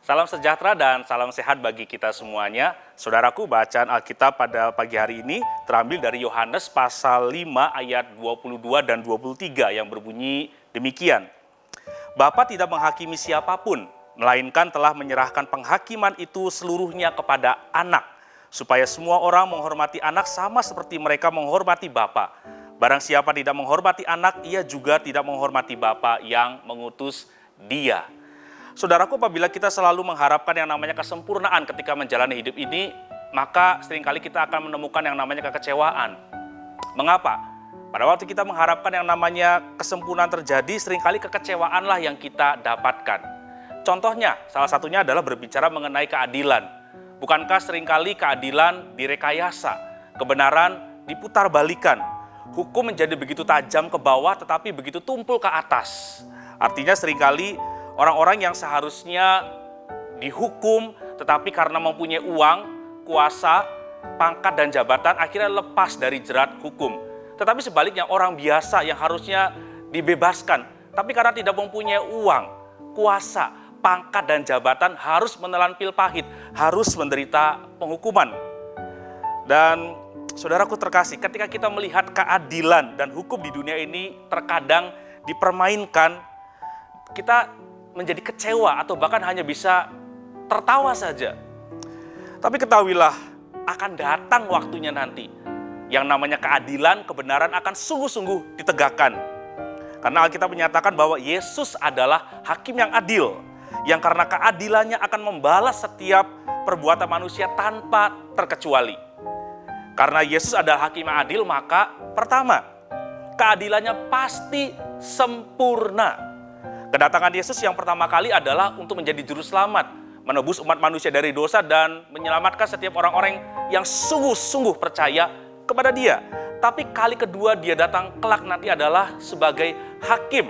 Salam sejahtera dan salam sehat bagi kita semuanya. Saudaraku, bacaan Alkitab pada pagi hari ini terambil dari Yohanes pasal 5 ayat 22 dan 23 yang berbunyi demikian. Bapa tidak menghakimi siapapun, melainkan telah menyerahkan penghakiman itu seluruhnya kepada anak, supaya semua orang menghormati anak sama seperti mereka menghormati Bapa. Barang siapa tidak menghormati anak, ia juga tidak menghormati Bapa yang mengutus dia. Saudaraku, apabila kita selalu mengharapkan yang namanya kesempurnaan ketika menjalani hidup ini, maka seringkali kita akan menemukan yang namanya kekecewaan. Mengapa? Pada waktu kita mengharapkan yang namanya kesempurnaan terjadi, seringkali kekecewaanlah yang kita dapatkan. Contohnya, salah satunya adalah berbicara mengenai keadilan. Bukankah seringkali keadilan direkayasa, kebenaran diputarbalikan, hukum menjadi begitu tajam ke bawah tetapi begitu tumpul ke atas. Artinya seringkali orang-orang yang seharusnya dihukum tetapi karena mempunyai uang, kuasa, pangkat dan jabatan akhirnya lepas dari jerat hukum. Tetapi sebaliknya orang biasa yang harusnya dibebaskan tapi karena tidak mempunyai uang, kuasa, pangkat dan jabatan harus menelan pil pahit, harus menderita penghukuman. Dan saudaraku terkasih, ketika kita melihat keadilan dan hukum di dunia ini terkadang dipermainkan, kita menjadi kecewa atau bahkan hanya bisa tertawa saja. Tapi ketahuilah, akan datang waktunya nanti yang namanya keadilan, kebenaran akan sungguh-sungguh ditegakkan. Karena Alkitab menyatakan bahwa Yesus adalah hakim yang adil, yang karena keadilannya akan membalas setiap perbuatan manusia tanpa terkecuali. Karena Yesus adalah hakim yang adil, maka pertama, keadilannya pasti sempurna. Kedatangan Yesus yang pertama kali adalah untuk menjadi juru selamat, menebus umat manusia dari dosa dan menyelamatkan setiap orang-orang yang sungguh-sungguh percaya kepada Dia. Tapi kali kedua Dia datang kelak nanti adalah sebagai hakim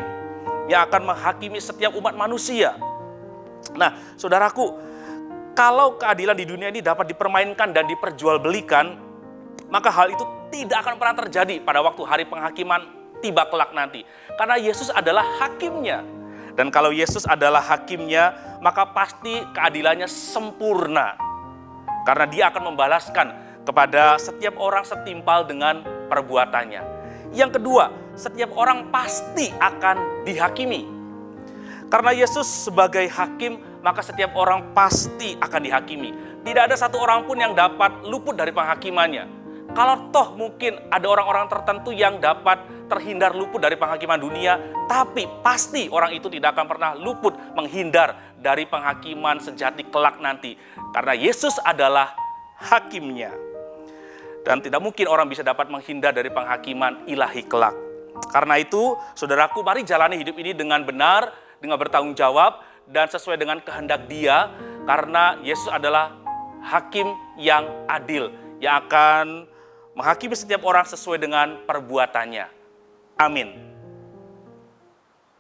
yang akan menghakimi setiap umat manusia. Nah, saudaraku, kalau keadilan di dunia ini dapat dipermainkan dan diperjualbelikan, maka hal itu tidak akan pernah terjadi pada waktu hari penghakiman tiba kelak nanti. Karena Yesus adalah hakimnya. Dan kalau Yesus adalah hakimnya, maka pasti keadilannya sempurna. Karena Dia akan membalaskan kepada setiap orang setimpal dengan perbuatannya. Yang kedua, setiap orang pasti akan dihakimi. Karena Yesus sebagai hakim, maka setiap orang pasti akan dihakimi. Tidak ada satu orang pun yang dapat luput dari penghakimannya. Kalau toh mungkin ada orang-orang tertentu yang dapat terhindar luput dari penghakiman dunia, tapi pasti orang itu tidak akan pernah luput menghindar dari penghakiman sejati kelak nanti. Karena Yesus adalah hakimnya. Dan tidak mungkin orang bisa dapat menghindar dari penghakiman ilahi kelak. Karena itu, saudaraku, mari jalani hidup ini dengan benar, dengan bertanggung jawab, dan sesuai dengan kehendak Dia. Karena Yesus adalah hakim yang adil, yang akan menghakimi setiap orang sesuai dengan perbuatannya. Amin.